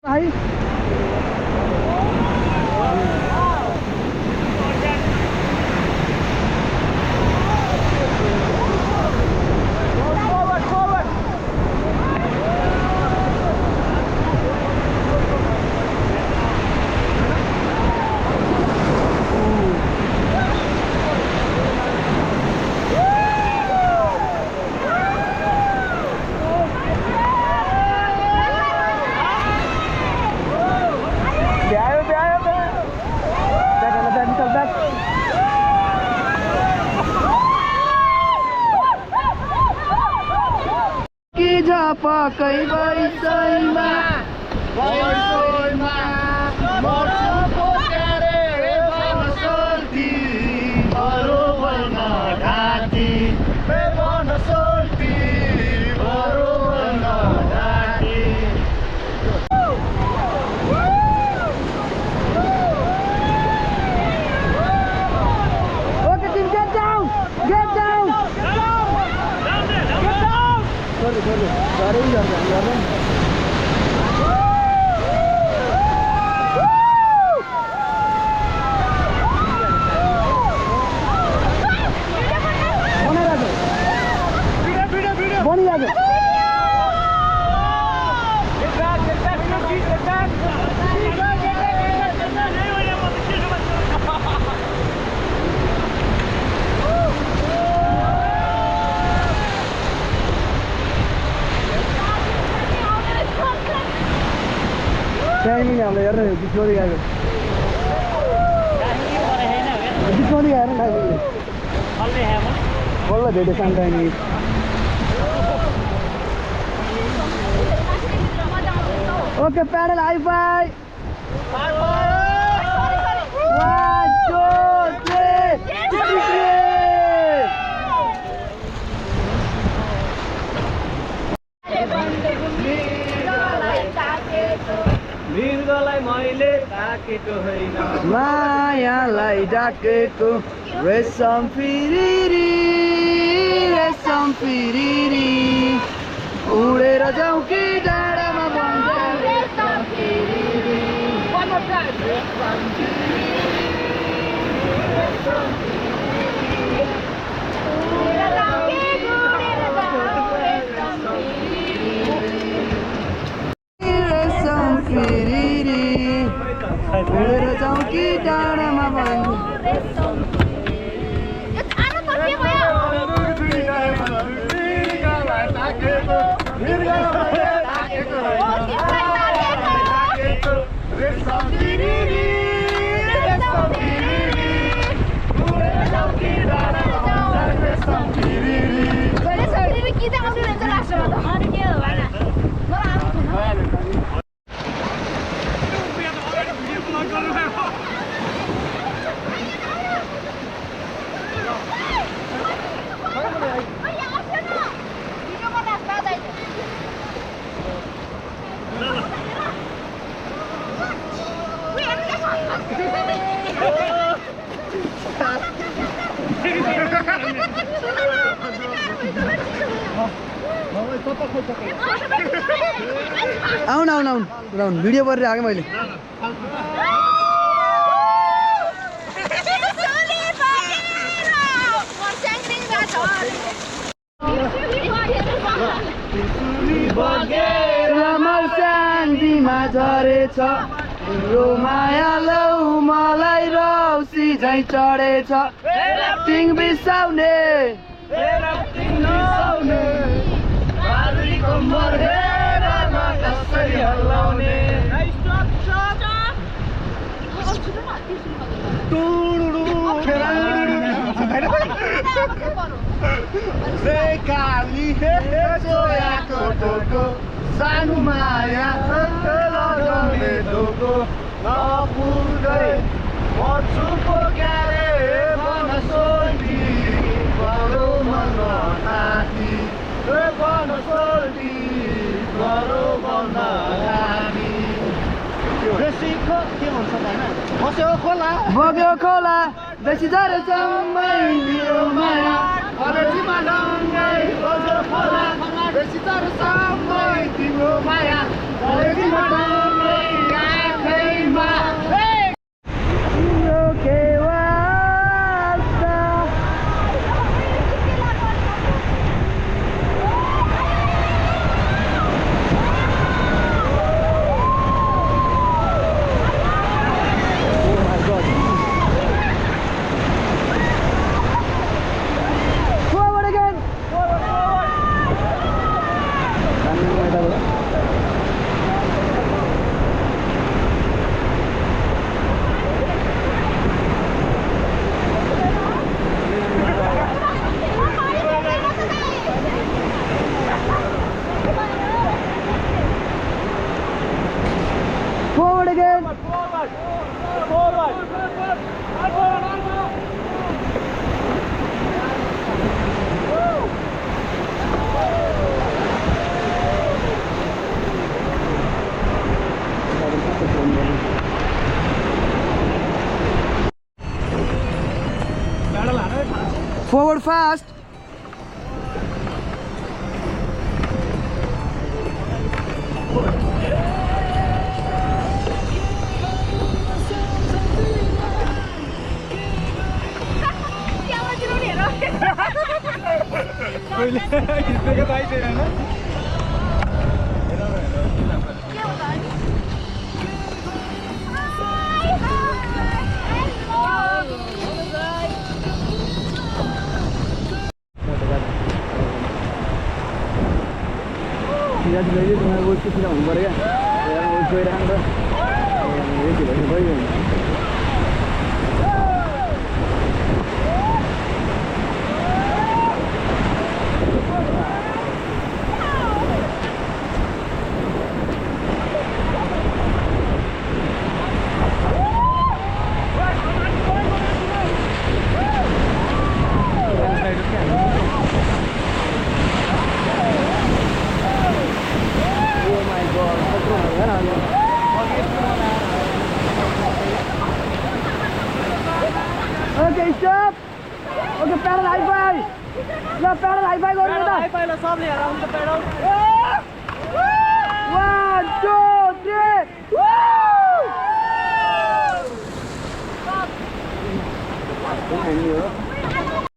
भाइ पकै बैसैमा Ini yang layar nih, dijual ya. Dijual ya, nih. Boleh ya, boleh deh santai nih. Oke, pedal high five. 1, 2, 3. मृगलाई मैले डाकेको होइन मायालाई डाकेको रेशम फिरिरी रेशम फिरिरी उडेर जाउँ कि डाँडामा बन्छ रेशम फिरिरी उडेर जाउँ कि डाँडामा बन्छ आउन आउन आउन राउन भिडियो गरिरहेको मैले शान्तिमा झरेछ तिम्रो माया लौ मलाई रौसी झै चढेछ तिङ बिसाउने सानो माया लगाउने ढोको नपुर्दै मर्छुको क्यारे मन सोल्टी बडो मन नाति मन सोल्टी बडो मन नाति बेसीको के भन्छ हैन बस्यो खोला बग्यो खोला बेसी झरेछ मेरो माया अरेजीमा डङ्गै बज्यो खोला बेसी तर समय तिम्रो माया अरेजीमा डङ्गै आँखैमा तिम्रो के वास्ता Forward again. Forward. Forward fast. Tidak lagi dengan bos kita tidak umbar ya, yang bos saya dah ada, ini tidak sebaik. Okay, stop. Okay, pedal high five. Lo pedal high five गर्नु त. High five ल सबले हेर हुन्छ pedal. 1 2 3. Woo! Stop.